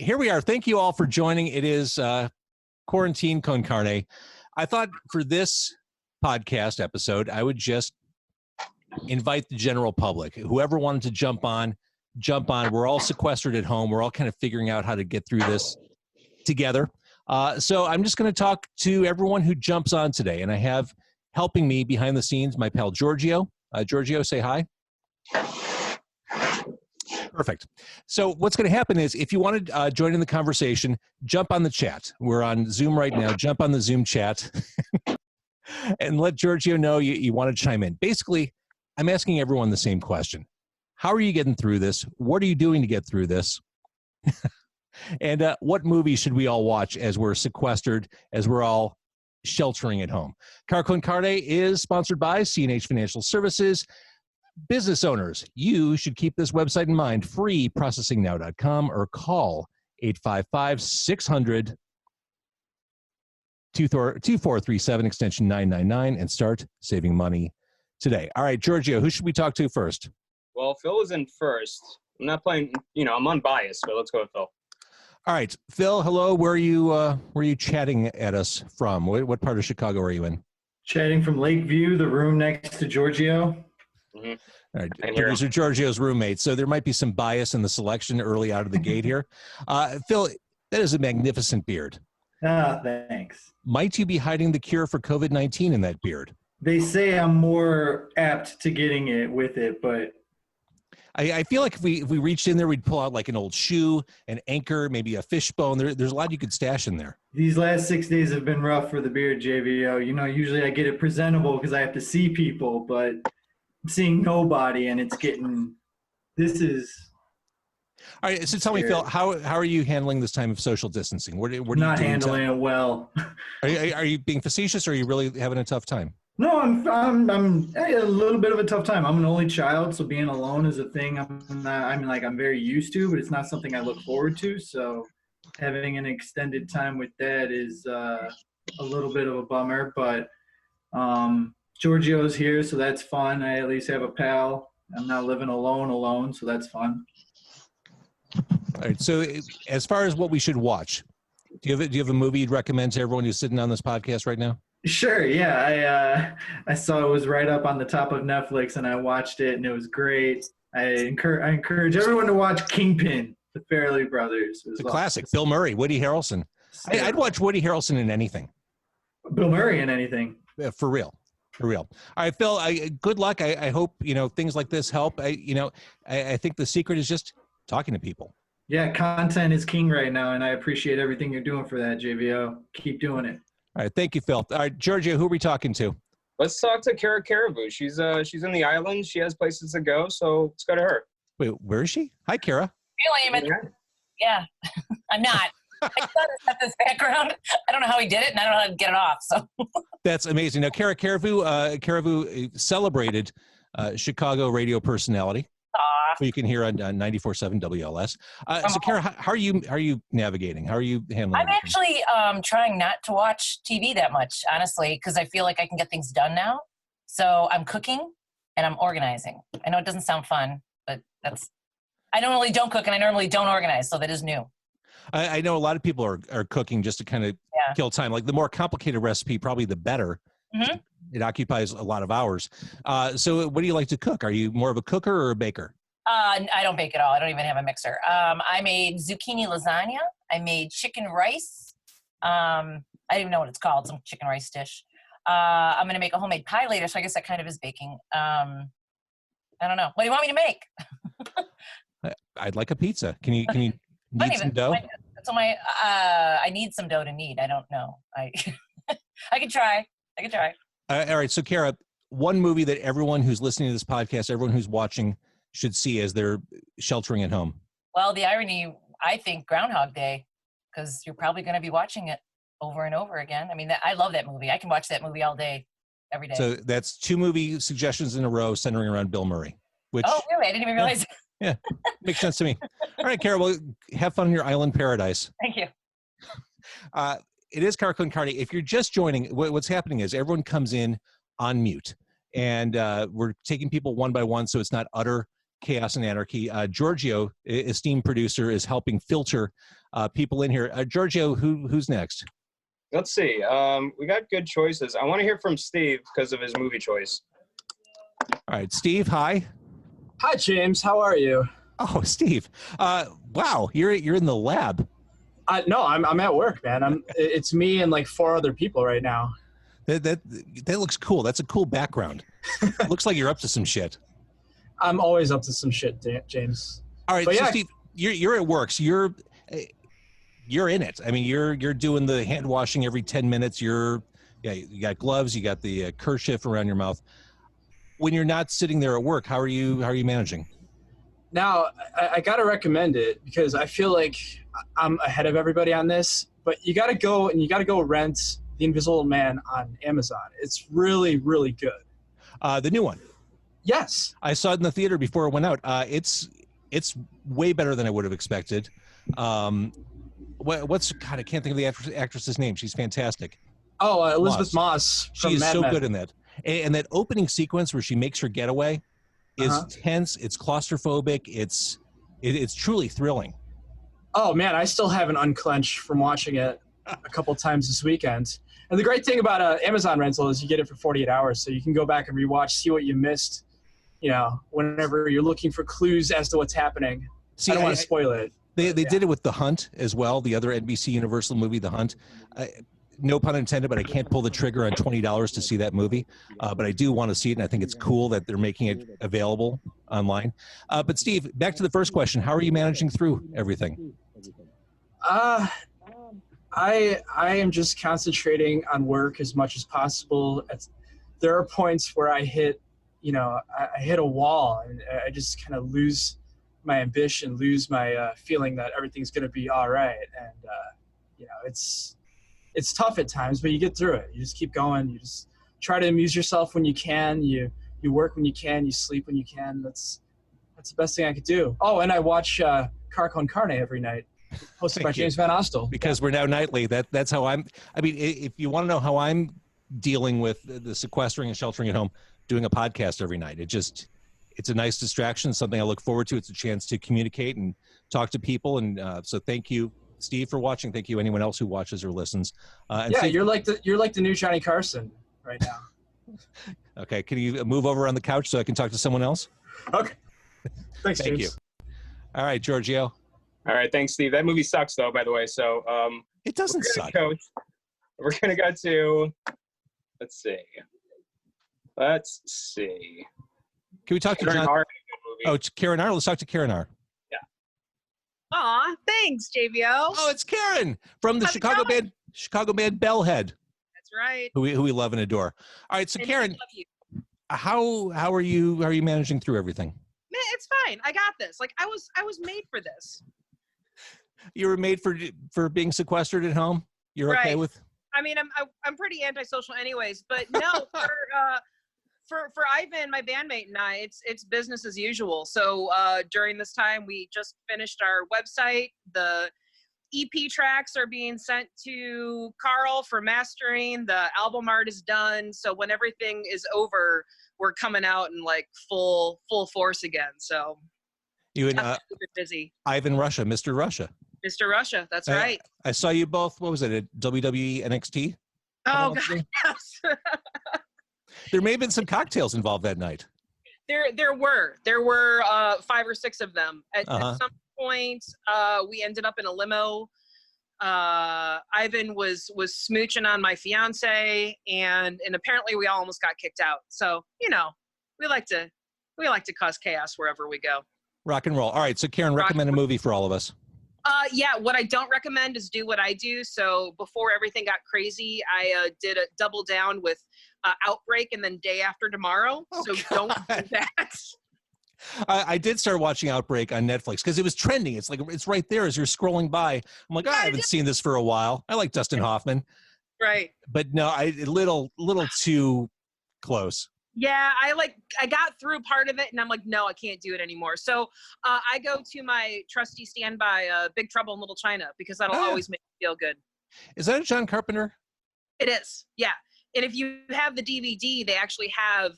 here we are. Thank you all for joining. It is Quarantine Con Carne. I thought for this podcast episode, I would just invite the general public. Whoever wanted to jump on. We're all sequestered at home. We're all kind of figuring out how to get through this together. So I'm just going to talk to everyone who jumps on today. And I have helping me behind the scenes, my pal Giorgio. Giorgio, say hi. Perfect. So what's going to happen is if you want to join in the conversation, jump on the chat. We're on Zoom right now. Jump on the Zoom chat and let Giorgio know you want to chime in. Basically, I'm asking everyone the same question. How are you getting through this? What are you doing to get through this? And what movie should we all watch as we're sequestered, as we're all sheltering at home? Car Con Carne is sponsored by C&H Financial Services. Business owners, you should keep this website in mind, freeprocessingnow.com, or call 855-600-2437, extension 999, and start saving money today. All right, Giorgio, who should we talk to first? Well, Phil is in first. I'm not playing, I'm unbiased, so let's go with Phil. All right, Phil, hello. Where are you chatting at us from? What part of Chicago are you in? Chatting from Lakeview, the room next to Giorgio. Mm-hmm. All right, producer Giorgio's roommate. So there might be some bias in the selection early out of the gate here. Phil, that is a magnificent beard. Thanks. Might you be hiding the cure for COVID-19 in that beard? They say I'm more apt to getting it with it, but I feel like if we reached in there, we'd pull out like an old shoe, an anchor, maybe a fishbone. There's a lot you could stash in there. These last 6 days have been rough for the beard, JVO. Usually I get it presentable because I have to see people, but I'm seeing nobody, and it's getting – this is – All right, so tell me, Phil, how are you handling this time of social distancing? What are you not doing handling it well. Are you being facetious, or are you really having a tough time? No, I'm a little bit of a tough time. I'm an only child, so being alone is a thing I'm very used to, but it's not something I look forward to. So having an extended time with Dad is a little bit of a bummer. But Giorgio's here, so that's fun. I at least have a pal. I'm not living alone, so that's fun. All right. So as far as what we should watch, do you have a movie you'd recommend to everyone who's sitting on this podcast right now? Sure, yeah. I saw it was right up on the top of Netflix, and I watched it, and it was great. I encourage everyone to watch Kingpin, the Farrelly Brothers. It's a classic. Bill Murray, Woody Harrelson. I'd watch Woody Harrelson in anything. Bill Murray in anything. For real. All right, Phil, good luck. I hope, things like this help. I think the secret is just talking to people. Yeah, content is king right now, and I appreciate everything you're doing for that, JVO. Keep doing it. All right, thank you, Phil. All right, Giorgio, who are we talking to? Let's talk to Kara Caribou. She's in the islands. She has places to go, so let's go to her. Wait, where is she? Hi, Kara. Really, yeah. I'm not. I thought it had this background. I don't know how he did it, and I don't know how to get it off. So that's amazing. Now, Kara Caribou celebrated Chicago radio personality. Who you can hear on 94.7 WLS. So, Kara, how are you navigating? How are you handling? I'm actually trying not to watch TV that much, honestly, because I feel like I can get things done now. So I'm cooking and I'm organizing. I know it doesn't sound fun, but I normally don't cook and I normally don't organize, so that is new. I know a lot of people are cooking just to kind of kill time. Like the more complicated recipe, probably the better. Mm-hmm. It occupies a lot of hours. So what do you like to cook? Are you more of a cooker or a baker? I don't bake at all. I don't even have a mixer. I made zucchini lasagna. I made chicken rice. I don't even know what it's called, some chicken rice dish. I'm going to make a homemade pie later, so I guess that kind of is baking. I don't know. What do you want me to make? I'd like a pizza. Can you knead some dough? I need some dough to knead. I don't know. I can try. All right. So, Kara, one movie that everyone who's listening to this podcast, everyone who's watching should see as they're sheltering at home. Well, the irony, I think Groundhog Day, because you're probably going to be watching it over and over again. I mean, I love that movie. I can watch that movie all day, every day. So that's 2 movie suggestions in a row centering around Bill Murray. Oh, really? I didn't even realize. Yeah, makes sense to me. All right, Kara, well, have fun in your island paradise. Thank you. It is Car Con Carne. If you're just joining, what's happening is everyone comes in on mute, and we're taking people one by one, so it's not utter chaos and anarchy. Giorgio, esteemed producer, is helping filter people in here. Giorgio, who's next? Let's see. We got good choices. I want to hear from Steve because of his movie choice. All right, Steve, hi. Hi, James. How are you? Oh, Steve. Wow, you're in the lab. No, I'm at work, man. It's me and like 4 other people right now. That looks cool. That's a cool background. Looks like you're up to some shit. I'm always up to some shit, James. All right, But so yeah. Steve, you're at work. So you're in it. I mean, you're doing the hand washing every 10 minutes. You got gloves. You got the kerchief around your mouth. When you're not sitting there at work, how are you managing? Now, I gotta recommend it because I feel like I'm ahead of everybody on this. But you gotta go rent The Invisible Man on Amazon. It's really, really good. The new one. Yes. I saw it in the theater before it went out. It's way better than I would have expected. God, I can't think of the actress's name. She's fantastic. Oh, Elizabeth Moss. She is so good in that. And that opening sequence where she makes her getaway is tense. It's claustrophobic. It's truly thrilling. Oh man, I still haven't unclenched from watching it a couple times this weekend. And the great thing about Amazon rental is you get it for 48 hours, so you can go back and rewatch, see what you missed. Whenever you're looking for clues as to what's happening. I don't want to spoil it. They did it with The Hunt as well, the other NBC Universal movie, The Hunt. No pun intended, but I can't pull the trigger on $20 to see that movie. But I do want to see it, and I think it's cool that they're making it available online. But Steve, back to the first question. How are you managing through everything? I am just concentrating on work as much as possible. There are points where I hit a wall, and I just kind of lose my ambition, lose my feeling that everything's going to be all right. And, it's tough at times, but you get through it. You just keep going. You just try to amuse yourself when you can. You work when you can. You sleep when you can. That's the best thing I could do. Oh, and I watch Car Con Carne every night, hosted by James Van Ostel. Because we're now nightly. That's how if you want to know how I'm dealing with the sequestering and sheltering at home, doing a podcast every night. It's a nice distraction, something I look forward to. It's a chance to communicate and talk to people. And so thank you, Steve, for watching. Thank you, anyone else who watches or listens. Steve, you're like the new Johnny Carson right now. Okay, can you move over on the couch so I can talk to someone else? Okay. Thanks, Thank James. you. All right, Giorgio. All right, thanks, Steve. That movie sucks, though, by the way. So It doesn't suck. We're gonna go to. Let's see. Can we talk to Karen John? R. Oh, it's Karen R. Let's talk to Karen R. Aw, thanks, JVO. Oh, it's Karen from the How's it Chicago going? band Bellhead, That's right. who we love and adore. All right, so And Karen, I love you. how are you managing through everything? Man, it's fine. I got this. Like I was made for this. You were made for being sequestered at home. You're okay Right. with? I mean, I'm pretty antisocial anyways, but no, for Ivan, my bandmate, and I, it's business as usual. So during this time, we just finished our website. The EP tracks are being sent to Carl for mastering. The album art is done. So when everything is over, we're coming out in like full force again. So You and I'm super busy. Ivan Russia, Mr. Russia. Mr. Russia, that's right. I saw you both. What was it? At WWE NXT? Oh God, yes. There may have been some cocktails involved that night. There were 5 or 6 of them. At some point, we ended up in a limo. Ivan was smooching on my fiance, and apparently we all almost got kicked out. So we like to cause chaos wherever we go. Rock and roll. All right, so Karen, recommend a movie for all of us. Yeah, what I don't recommend is do what I do. So before everything got crazy, I did a double down with Outbreak and then Day After Tomorrow. So don't do that. I did start watching Outbreak on Netflix because it was trending. It's like it's right there as you're scrolling by. I'm like, I haven't seen this for a while. I like Dustin Hoffman. Right. But no, a little too close. Yeah, I got through part of it, and I'm like, no, I can't do it anymore. So I go to my trusty standby, Big Trouble in Little China, because that'll always make me feel good. Is that a John Carpenter? It is, yeah. And if you have the DVD, they actually have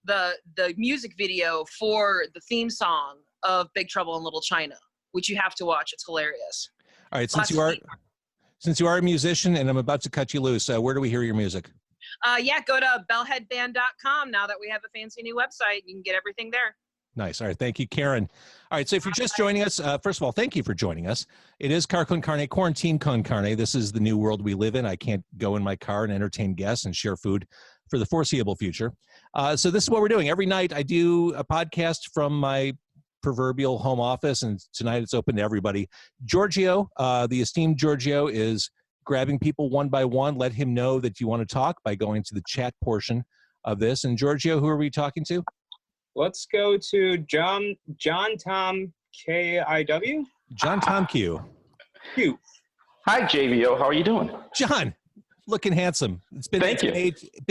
the music video for the theme song of Big Trouble in Little China, which you have to watch. It's hilarious. All right, Lots since you are a musician, and I'm about to cut you loose, where do we hear your music? Yeah, go to bellheadband.com now that we have a fancy new website. You can get everything there. Nice. All right. Thank you, Karen. All right. So if you're just joining us, first of all, thank you for joining us. It is Car Con Carne, Quarantine Con Carne. This is the new world we live in. I can't go in my car and entertain guests and share food for the foreseeable future. So this is what we're doing. Every night I do a podcast from my proverbial home office, and tonight it's open to everybody. Giorgio, the esteemed Giorgio, is grabbing people one by one. Let him know that you want to talk by going to the chat portion of this. And Giorgio, who are we talking to? Let's go to John Tom KIW. John Tom Q. Q. Hi, JVO. How are you doing? John, looking handsome. It's been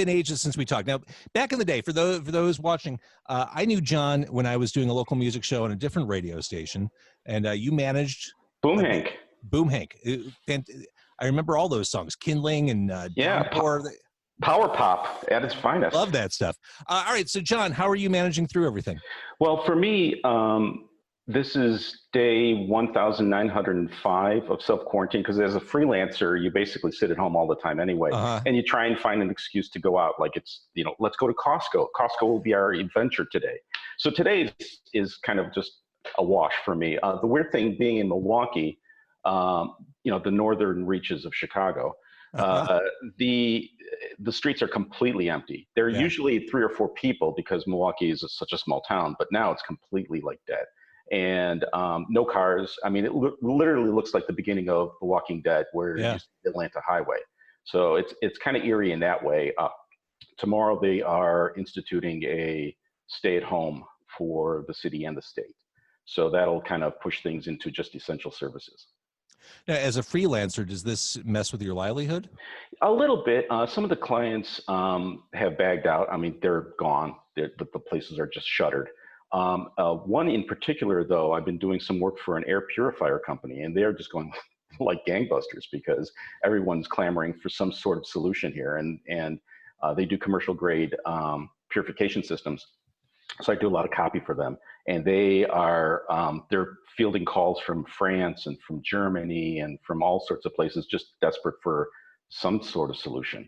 ages since we talked. Now, back in the day, for those watching, I knew John when I was doing a local music show on a different radio station, and you managed Boom Hank. Boom Hank. And I remember all those songs, Kindling and Power pop at its finest. Love that stuff. All right, so John, how are you managing through everything? Well, for me, this is day 1,905 of self-quarantine, because as a freelancer, you basically sit at home all the time anyway, and you try and find an excuse to go out. Like it's, let's go to Costco. Costco will be our adventure today. So today is kind of just a wash for me. The weird thing being in Milwaukee, the northern reaches of Chicago, the streets are completely empty. There are usually 3 or 4 people because Milwaukee is such a small town, but now it's completely like dead. And no cars. I mean, it literally looks like the beginning of The Walking Dead, where you see the Atlanta highway. So it's kind of eerie in that way. Tomorrow they are instituting a stay-at-home for the city and the state. So that'll kind of push things into just essential services. Now, as a freelancer, does this mess with your livelihood? A little bit. Some of the clients have bagged out. I mean, they're gone. The places are just shuttered. One in particular, though, I've been doing some work for an air purifier company, and they're just going like gangbusters because everyone's clamoring for some sort of solution here. And they do commercial grade purification systems. So I do a lot of copy for them, and they are they're fielding calls from France and from Germany and from all sorts of places, just desperate for some sort of solution.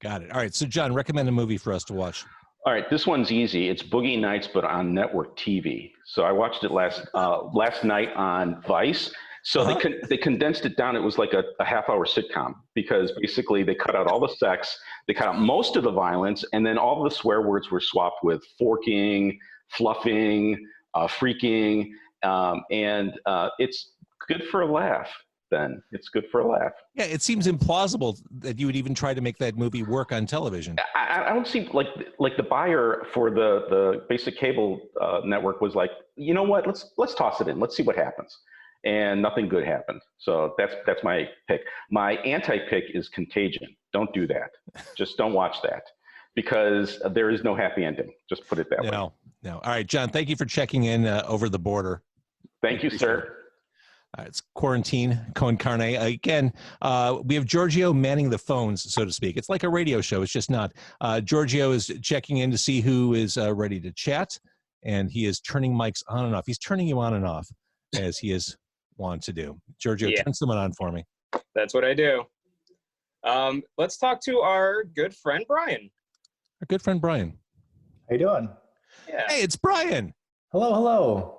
Got it. All right. So John, recommend a movie for us to watch. All right, this one's easy. It's Boogie Nights, but on network TV. So I watched it last night on Vice. So they condensed it down. It was like a half-hour sitcom, because basically they cut out all the sex, they cut out most of the violence, and then all of the swear words were swapped with forking, fluffing, freaking, and it's good for a laugh. Then it's good for a laugh. Yeah, it seems implausible that you would even try to make that movie work on television. I don't see like the buyer for the basic cable network was like, you know what? Let's toss it in. Let's see what happens. And nothing good happened. So that's my pick. My anti-pick is Contagion. Don't do that. Just don't watch that, because there is no happy ending. Just put it that way. No. All right, John, thank you for checking in over the border. Thank you, sir. It's Quarantine Con Carne. Again, we have Giorgio manning the phones, so to speak. It's like a radio show. It's just not. Giorgio is checking in to see who is ready to chat, and he is turning mics on and off. He's turning you on and off, as he is wont to do. Giorgio, turn someone on for me. That's what I do. Let's talk to our good friend, Brian. Our good friend, Brian. How you doing? Yeah. Hey, it's Brian. Hello.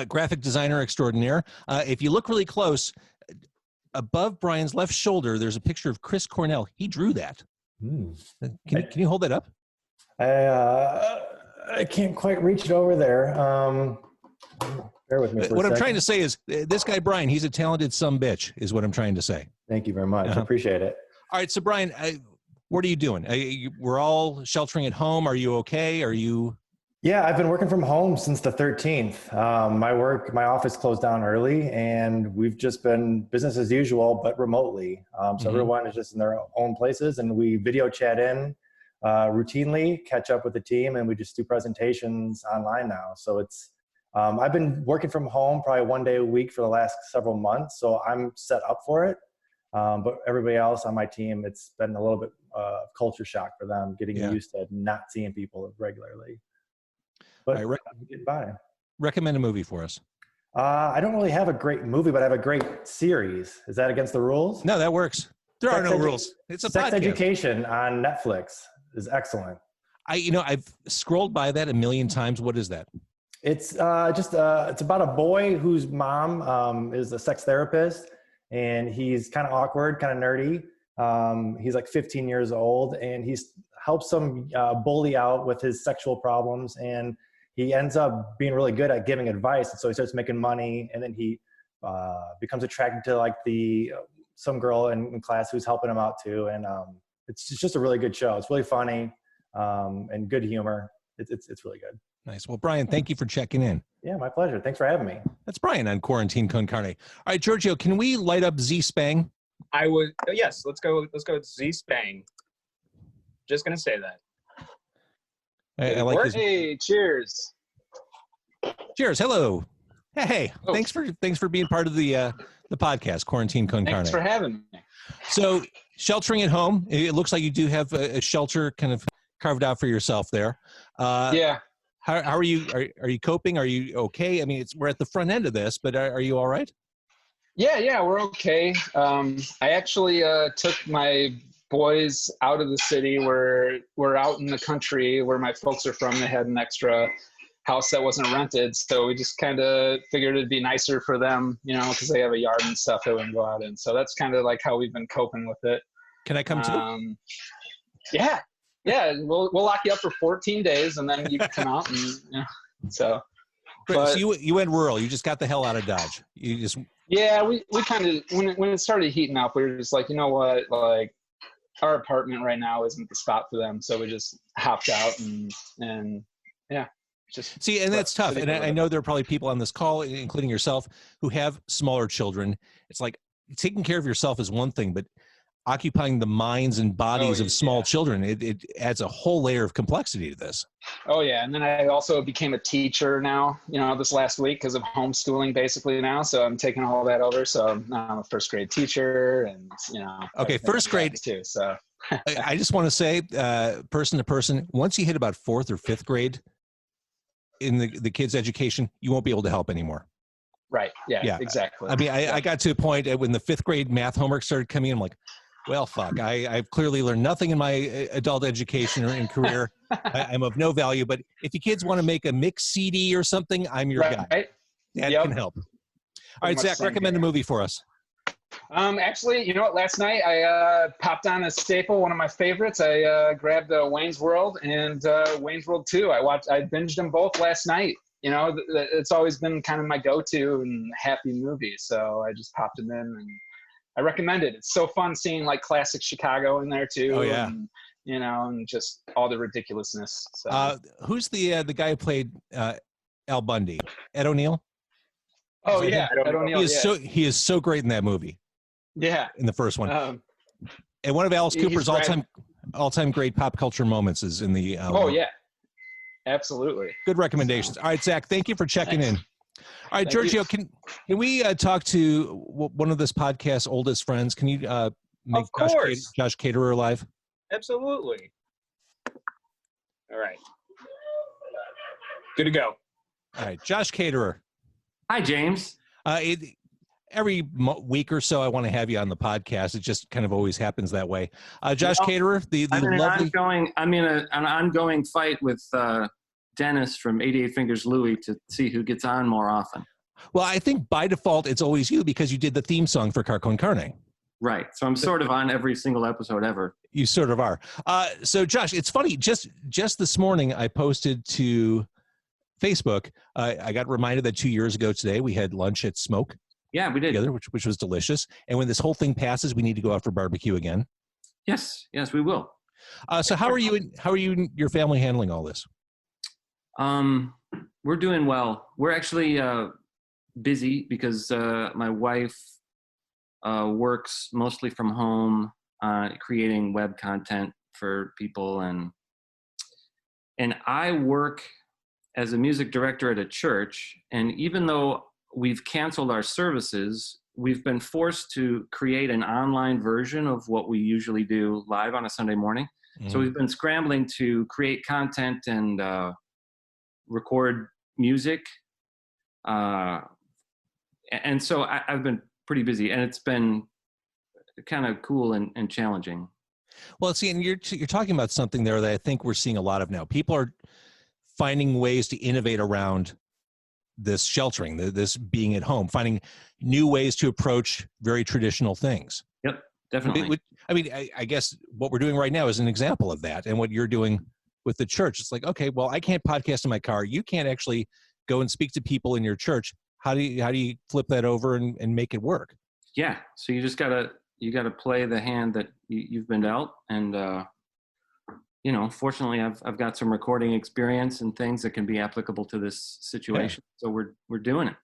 Graphic designer extraordinaire. If you look really close, above Brian's left shoulder, there's a picture of Chris Cornell. He drew that. Can you hold that up? I can't quite reach it over there. Bear with me for what a I'm second. trying to say is this guy, Brian, he's a talented sumbitch, is what I'm trying to say. Thank you very much. I appreciate it. All right, so Brian, what are you doing? We're all sheltering at home. Are you okay? Are you... Yeah, I've been working from home since the 13th. My office closed down early, and we've just been business as usual, but remotely. So everyone is just in their own places, and we video chat in routinely, catch up with the team, and we just do presentations online now. So it's, I've been working from home probably one day a week for the last several months, so I'm set up for it. But everybody else on my team, it's been a little bit culture shock for them, getting used to not seeing people regularly. But get by. Recommend a movie for us. I don't really have a great movie, but I have a great series. Is that against the rules? No, that works. There are Sex no edu- rules. It's a Sex podcast. Education on Netflix is excellent. I've scrolled by that a million times. What is that? It's it's about a boy whose mom is a sex therapist, and he's kind of awkward, kind of nerdy. He's like 15 years old, and he's helps some bully out with his sexual problems, and he ends up being really good at giving advice. And so he starts making money, and then he becomes attracted to like some girl in class who's helping him out too. And it's just a really good show. It's really funny and good humor. It's really good. Nice. Well, Brian, thank you for checking in. Yeah, my pleasure. Thanks for having me. That's Brian on Quarantine Con Carne. All right, Giorgio, can we light up Z-Spang? I would. Yes, let's go with Z-Spang. Just gonna say that. I like this. Hey, cheers. Cheers. Hello. Hey, Oh. thanks for being part of the podcast, Quarantine Con Carne. Thanks for having me. So, sheltering at home. It looks like you do have a shelter kind of carved out for yourself there. Yeah. How are you? Are you coping? Are you okay? I mean, we're at the front end of this, but are you all right? Yeah, we're okay. I actually took my boys out of the city. We're out in the country where my folks are from. They had an extra house that wasn't rented, so we just kind of figured it'd be nicer for them, because they have a yard and stuff that we can go out in. So that's kind of like how we've been coping with it. Can I come too? Yeah. We'll lock you up for 14 days, and then you can come out. And so. So you went rural. You just got the hell out of Dodge. You just. Yeah, we kind of when it started heating up, we were just like, you know what, like our apartment right now isn't the spot for them, so we just hopped out and yeah. Just see, and that's tough. And I know there are probably people on this call, including yourself, who have smaller children. It's like taking care of yourself is one thing, but occupying the minds and bodies of small children, it adds a whole layer of complexity to this. Oh yeah, and then I also became a teacher now, this last week because of homeschooling basically now. So I'm taking all that over. So now I'm a first grade teacher, and Okay, first grade too. So I just want to say, person to person, once you hit about 4th or 5th grade in the kids' education, you won't be able to help anymore. Right. Yeah. Exactly. I mean, I got to a point when the 5th grade math homework started coming in. I'm like, well, fuck, I've clearly learned nothing in my adult education or in career. I'm of no value. But if you kids want to make a mix CD or something, I'm your guy. Dad can help. All right, Zach, recommend a movie for us. Actually, you know what? Last night I popped on a staple, one of my favorites. I grabbed Wayne's World and Wayne's World 2. I binged them both last night. It's always been kind of my go-to and happy movie. So I just popped them in, and I recommend it. It's so fun seeing like classic Chicago in there too. Oh yeah. And, and just all the ridiculousness. So. Who's the guy who played Al Bundy? Ed O'Neill? Oh yeah, Ed O'Neill. He is so great in that movie. Yeah. In the first one. And one of Alice Cooper's all-time great pop culture moments is in the Oh yeah. Absolutely. Good recommendations. All right, Zach, thank you for checking in. All right, Giorgio, can we talk to one of this podcast's oldest friends? Can you make Josh Caterer live? Absolutely. All right. Good to go. All right, Josh Caterer. Hi, James. Every week or so, I want to have you on the podcast. It just kind of always happens that way. Josh Caterer, I'm in an ongoing fight with Dennis from 88 Fingers Louie to see who gets on more often. Well, I think by default, it's always you because you did the theme song for Car Con Carne. Right. So I'm sort of on every single episode ever. You sort of are. So, Josh, it's funny. Just this morning, I posted to Facebook. I got reminded that 2 years ago today, we had lunch at Smoke. Yeah, we did. Together, which was delicious. And when this whole thing passes, we need to go out for barbecue again. Yes, we will. So how are you and your family handling all this? We're doing well. We're actually busy because my wife works mostly from home, creating web content for people, and I work as a music director at a church. And even though we've canceled our services, we've been forced to create an online version of what we usually do live on a Sunday morning. Mm-hmm. So we've been scrambling to create content and record music And so I've been pretty busy, and it's been kind of cool and challenging. Well, see, and you're talking about something there that I think we're seeing a lot of now. People are finding ways to innovate around this sheltering, this being at home, finding new ways to approach very traditional things. Yep, definitely. I mean, I guess what we're doing right now is an example of that, and what you're doing with the church. It's like, okay, well, I can't podcast in my car. You can't actually go and speak to people in your church. How do you flip that over and make it work? Yeah, so you just gotta play the hand that you've been dealt, and fortunately, I've got some recording experience and things that can be applicable to this situation. Yeah. So we're doing it.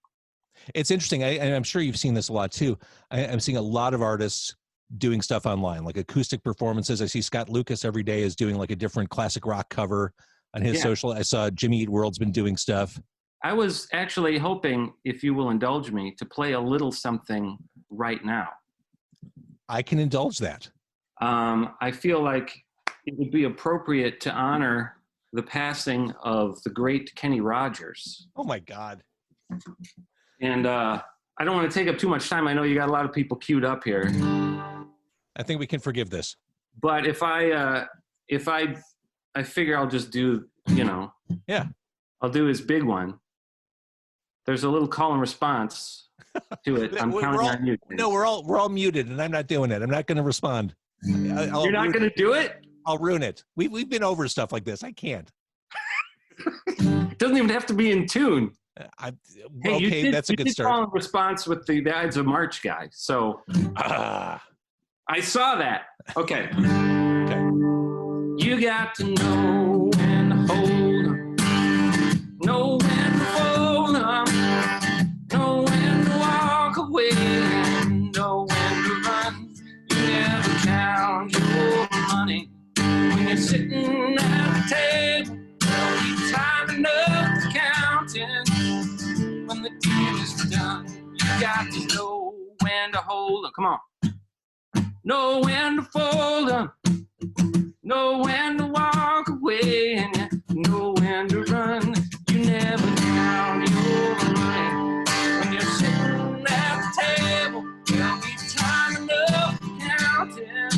It's interesting, and I'm sure you've seen this a lot too. I'm seeing a lot of artists doing stuff online, like acoustic performances. I see Scott Lucas every day is doing like a different classic rock cover on his social. I saw Jimmy Eat World's been doing stuff. I was actually hoping, if you will indulge me, to play a little something right now. I can indulge that. I feel like it would be appropriate to honor the passing of the great Kenny Rogers. Oh my God. And I don't want to take up too much time. I know you got a lot of people queued up here. I think we can forgive this. But if I figure I'll just do, yeah, I'll do his big one. There's a little call and response to it. I'm counting on you. No, we're all muted, and I'm not doing it. I'm not going to respond. You're not going to do it? I'll ruin it. We've been over stuff like this. I can't. It doesn't even have to be in tune. Okay, that's a good start. Call and response with the Ides of March guy. So I saw that. Okay. You got to know when to hold 'em, know when to fold 'em, know when to walk away, know when to run. You never count your money when you're sitting at the table. There'll be time enough to counting when the deal is done. You got to know when to hold 'em. Come on. Know when to fold 'em. Know when to walk away, and you know when to run. You never count your money when you're sitting at the table. There'll be time enough to count it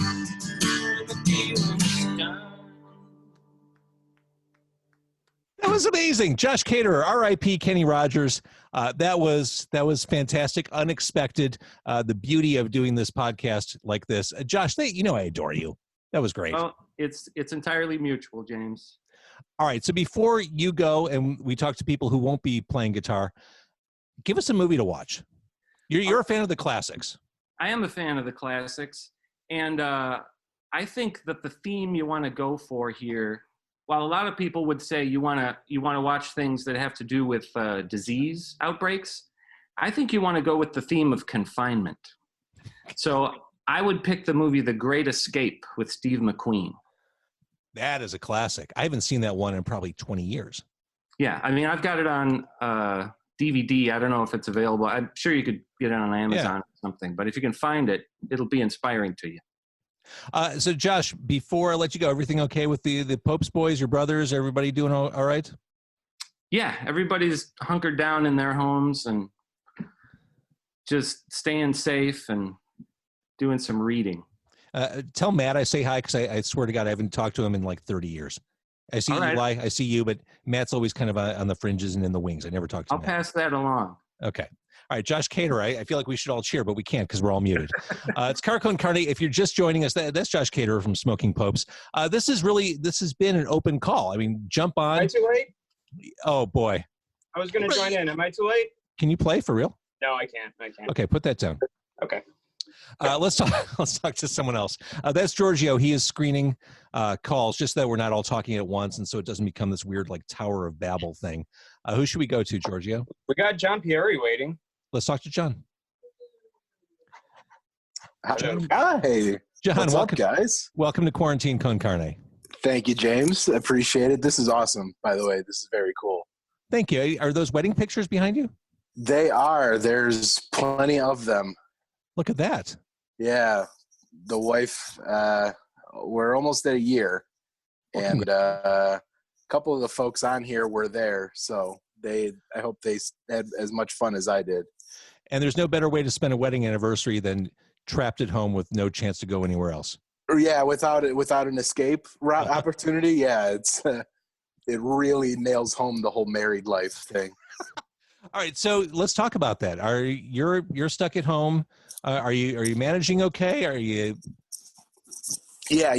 when the deal is done. That was amazing. Josh Caterer, R.I.P. Kenny Rogers. That was fantastic, unexpected. The beauty of doing this podcast like this. Josh, I adore you. That was great. Well, it's entirely mutual, James. All right. So before you go and we talk to people who won't be playing guitar, give us a movie to watch. You're a fan of the classics. I am a fan of the classics. And I think that the theme you want to go for here, while a lot of people would say you want to watch things that have to do with disease outbreaks, I think you want to go with the theme of confinement. So I would pick the movie The Great Escape with Steve McQueen. That is a classic. I haven't seen that one in probably 20 years. Yeah, I mean, I've got it on DVD. I don't know if it's available. I'm sure you could get it on Amazon or something. But if you can find it, it'll be inspiring to you. So, Josh, before I let you go, everything okay with the Pope's boys, your brothers, everybody doing all right? Yeah, everybody's hunkered down in their homes and just staying safe and doing some reading. Tell Matt I say hi, because I swear to God I haven't talked to him in like 30 years. I see Eli, I see you, but Matt's always kind of on the fringes and in the wings. I never talked to him. I'll pass that along. Okay. All right, Josh Caterer, I feel like we should all cheer, but we can't because we're all muted. It's Car Con Carne. If you're just joining us, that's Josh Caterer from Smoking Popes. This has been an open call. I mean, jump on. Am I too late? Oh, boy. I was going to join in. Am I too late? Can you play for real? No, I can't. Okay, put that down. Okay. Let's talk to someone else. That's Giorgio. He is screening calls, just that we're not all talking at once, and so it doesn't become this weird like Tower of Babel thing. Who should we go to, Giorgio? We got John Pieri waiting. Let's talk to John. Hi. John, What's welcome, up, guys? Welcome to Quarantine Con Carne. Thank you, James. Appreciate it. This is awesome, by the way. This is very cool. Thank you. Are those wedding pictures behind you? They are. There's plenty of them. Look at that. Yeah. The wife, we're almost at a year. And a couple of the folks on here were there. So I hope they had as much fun as I did. And there's no better way to spend a wedding anniversary than trapped at home with no chance to go anywhere else. Yeah, without an escape opportunity. Yeah, it really nails home the whole married life thing. All right, so let's talk about that. You're stuck at home? Are you managing okay? Are you? Yeah,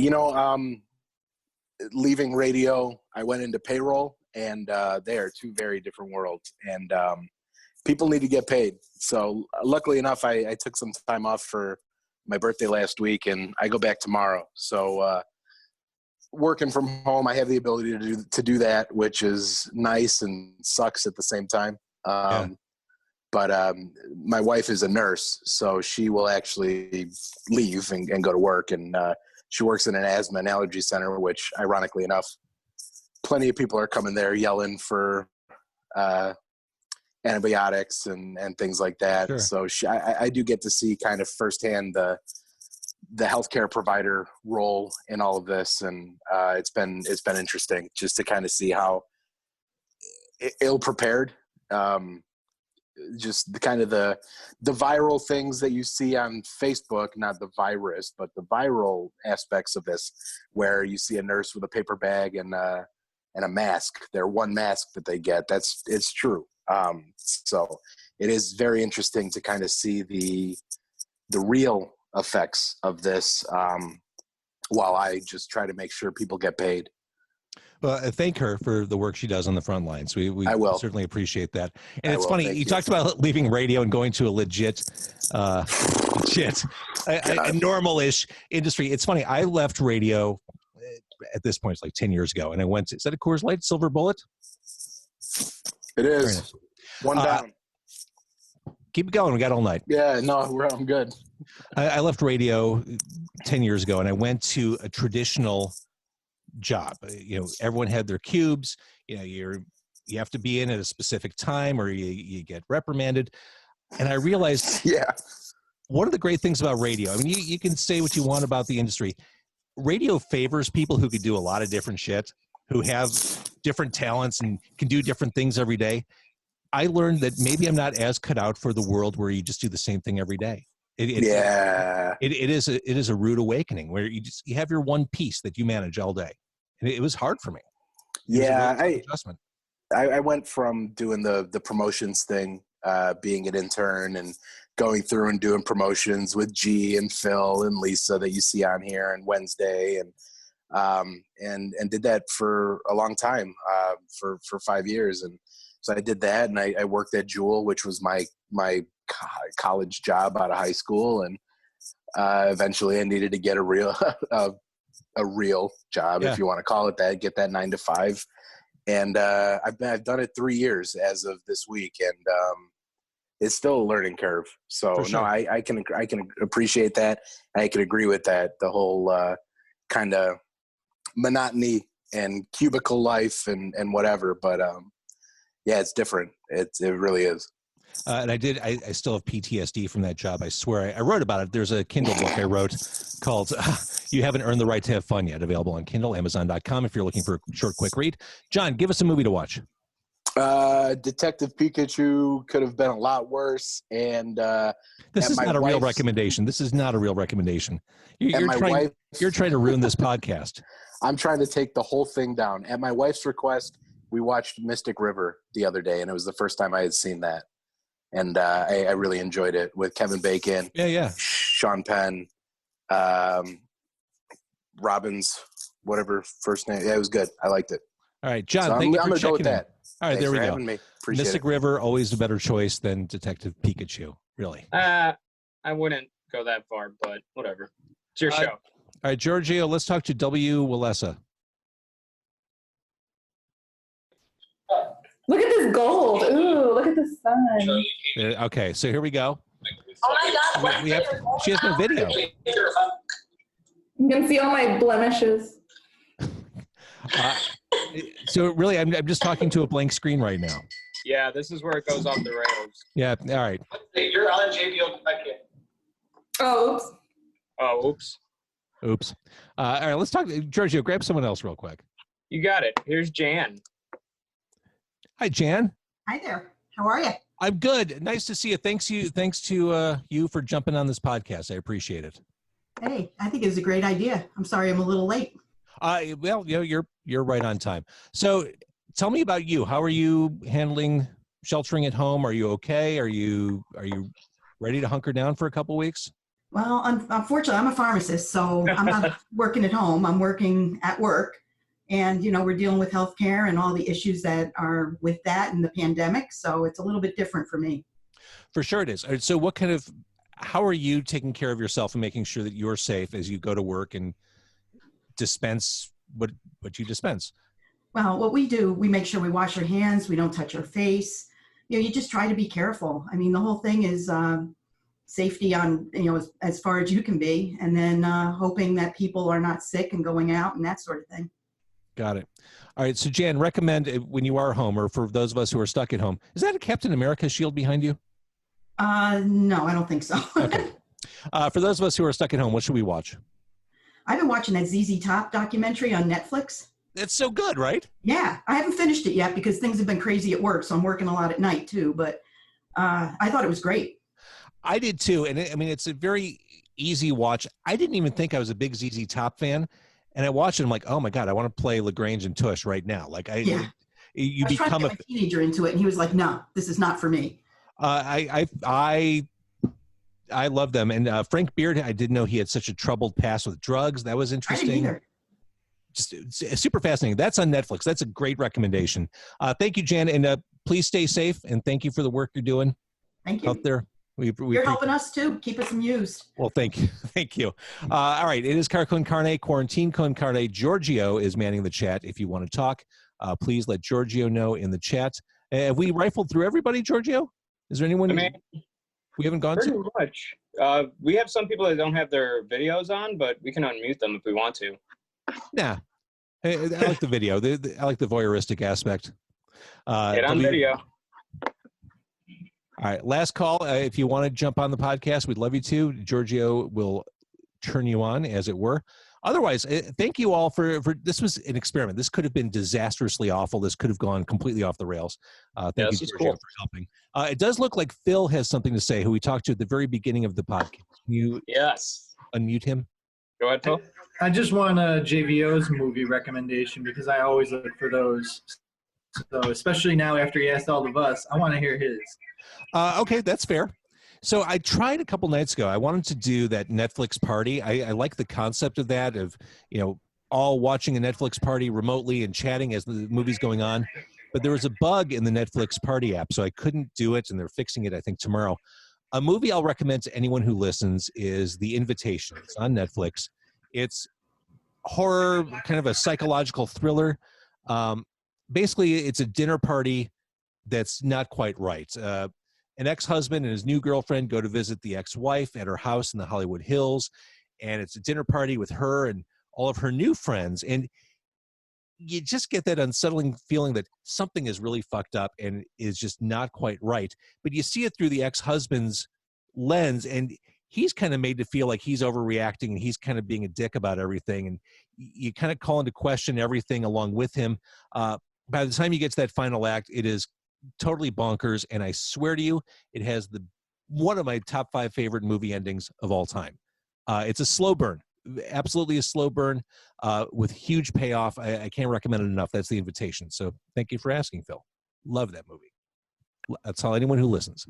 leaving radio, I went into payroll, and they are two very different worlds. And people need to get paid. So luckily enough, I took some time off for my birthday last week, and I go back tomorrow. So working from home, I have the ability to do that, which is nice and sucks at the same time. But my wife is a nurse, so she will actually leave and go to work. And she works in an asthma and allergy center, which ironically enough, plenty of people are coming there yelling for antibiotics and things like that. Sure. So I do get to see kind of firsthand the healthcare provider role in all of this. And it's been interesting just to kind of see how ill prepared, just the kind of the viral things that you see on Facebook, not the virus, but the viral aspects of this, where you see a nurse with a paper bag and a mask, their one mask that they get. It's true. So it is very interesting to kind of see the real effects of this, while I just try to make sure people get paid. Well, I thank her for the work she does on the front lines. We I will. Certainly appreciate that. And it's funny, you talked about leaving radio and going to a legit, a normal-ish industry. It's funny, I left radio at this point, it's like 10 years ago, and I went to, is that a Coors Light Silver Bullet? It is. One down. Keep it going. We got all night. Yeah, no, I'm good. I left radio 10 years ago, and I went to a traditional job. Everyone had their cubes. You have to be in at a specific time, or you get reprimanded. And I realized, one of the great things about radio, I mean, you can say what you want about the industry. Radio favors people who could do a lot of different shit, who have different talents and can do different things every day. I learned that maybe I'm not as cut out for the world where you just do the same thing every day. It is a rude awakening where you have your one piece that you manage all day. And it was hard for me. Adjustment. I went from doing the promotions thing, being an intern and going through and doing promotions with G and Phil and Lisa that you see on here on Wednesday, and did that for a long time, for 5 years. And so I did that, and I worked at Jewel, which was my college job out of high school, and eventually I needed to get a real job, if you want to call it that, get that 9 to 5. And I've done it 3 years as of this week, and it's still a learning curve. So sure. No, I can appreciate that. I can agree with that. The whole kind of monotony and cubicle life and whatever. But yeah, it's different. It really is. And I still have PTSD from that job. I swear. I wrote about it. There's a Kindle book I wrote called You Haven't Earned the Right to Have Fun Yet, available on Kindle, Amazon.com if you're looking for a short, quick read. John, give us a movie to watch. Detective Pikachu could have been a lot worse. And this is not a real recommendation. This is not a real recommendation. You're trying to ruin this podcast. I'm trying to take the whole thing down. At my wife's request, we watched Mystic River the other day, and it was the first time I had seen that. And I really enjoyed it with Kevin Bacon. Yeah. Sean Penn, Robbins, whatever first name. Yeah, it was good. I liked it. All right, John, thank you for checking with that. All right, Thanks there we for go. having me. Appreciate Mystic it. River, always a better choice than Detective Pikachu, really. I wouldn't go that far, but whatever. It's your show. All right, Giorgio, let's talk to W. Willessa. Look at this gold. Ooh, look at the sun. Okay, so here we go. Oh my God. She has no video. You can see all my blemishes. So really, I'm just talking to a blank screen right now. Yeah, this is where it goes off the rails. Yeah, all right. You're on JBL again. Oh, oops. Oh, oops. Oops. All right, let's talk. Giorgio, grab someone else real quick. You got it. Here's Jan. Hi, Jan. Hi there. How are you? I'm good. Nice to see you. Thanks to you for jumping on this podcast. I appreciate it. Hey, I think it's a great idea. I'm sorry I'm a little late. Well, you're right on time. So tell me about you. How are you handling sheltering at home? Are you okay? Are you ready to hunker down for a couple weeks? Well, unfortunately, I'm a pharmacist, so I'm not working at home. I'm working at work. And, we're dealing with healthcare and all the issues that are with that and the pandemic. So it's a little bit different for me. For sure it is. So how are you taking care of yourself and making sure that you're safe as you go to work and dispense what you dispense? Well, what we do, we make sure we wash our hands. We don't touch our face. You just try to be careful. I mean, the whole thing is safety on, as far as you can be. And then hoping that people are not sick and going out and that sort of thing. Got it. All right. So Jan, recommend when you are home, or for those of us who are stuck at home, is that a Captain America shield behind you? No, I don't think so. Okay. For those of us who are stuck at home, what should we watch? I've been watching that ZZ Top documentary on Netflix. It's so good, right? Yeah. I haven't finished it yet because things have been crazy at work. So I'm working a lot at night too, but I thought it was great. I did too. And it's a very easy watch. I didn't even think I was a big ZZ Top fan. And I watched it. I'm like, oh my God, I want to play LaGrange and Tush right now. Like you become a teenager into it, and he was like, "No, this is not for me." I love them. And Frank Beard, I didn't know he had such a troubled past with drugs. That was interesting. I didn't either. Just super fascinating. That's on Netflix. That's a great recommendation. Thank you, Jan, and please stay safe. And thank you for the work you're doing. Thank you out there. You're helping us too. Keep us amused. Well, thank you. Thank you. All right. It is Car Con Carne, Quarantine Con Carne. Giorgio is manning the chat. If you want to talk, please let Giorgio know in the chat. Have we rifled through everybody, Giorgio? Is there anyone we haven't gone pretty to? Much. We have some people that don't have their videos on, but we can unmute them if we want to. Nah. I like the video. I like the voyeuristic aspect. Get on video. All right, last call. If you want to jump on the podcast, we'd love you to. Giorgio will turn you on, as it were. Otherwise, thank you all for this was an experiment. This could have been disastrously awful. This could have gone completely off the rails. Thank you, Giorgio, for helping. It does look like Phil has something to say, who we talked to at the very beginning of the podcast. Can you unmute him? Go ahead, Phil. I just want a JVO's movie recommendation because I always look for those. So especially now after he asked all of us, I want to hear his. Okay, that's fair. So I tried a couple nights ago. I wanted to do that Netflix party. I like the concept of that, of, all watching a Netflix party remotely and chatting as the movie's going on. But there was a bug in the Netflix party app, so I couldn't do it, and they're fixing it, I think, tomorrow. A movie I'll recommend to anyone who listens is The Invitation. It's on Netflix. It's horror, kind of a psychological thriller. Basically, it's a dinner party that's not quite right. An ex-husband and his new girlfriend go to visit the ex-wife at her house in the Hollywood Hills, and it's a dinner party with her and all of her new friends. And you just get that unsettling feeling that something is really fucked up and is just not quite right. But you see it through the ex-husband's lens, and he's kind of made to feel like he's overreacting and he's kind of being a dick about everything. And you kind of call into question everything along with him. By the time you get to that final act, it is totally bonkers, and I swear to you, it has one of my top 5 favorite movie endings of all time. It's a slow burn, absolutely a slow burn with huge payoff. I can't recommend it enough. That's The Invitation. So thank you for asking, Phil. Love that movie. That's all anyone who listens.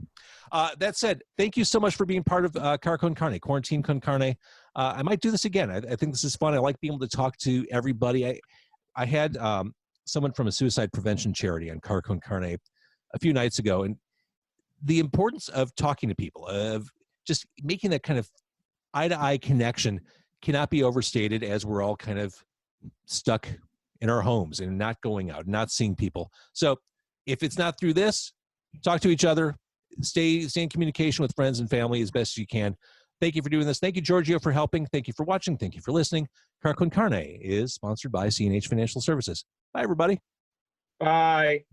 That said, thank you so much for being part of Car Con Carne, Quarantine Con Carne. I might do this again. I think this is fun. I like being able to talk to everybody. I had someone from a suicide prevention charity on Car Con Carne a few nights ago, and the importance of talking to people, of just making that kind of eye-to-eye connection cannot be overstated, as we're all kind of stuck in our homes and not going out, not seeing people. So if it's not through this, talk to each other, stay in communication with friends and family as best as you can. Thank you for doing this. Thank you, Giorgio, for helping. Thank you for watching. Thank you for listening. Car Con Carne is sponsored by C&H Financial Services. Bye, everybody. Bye.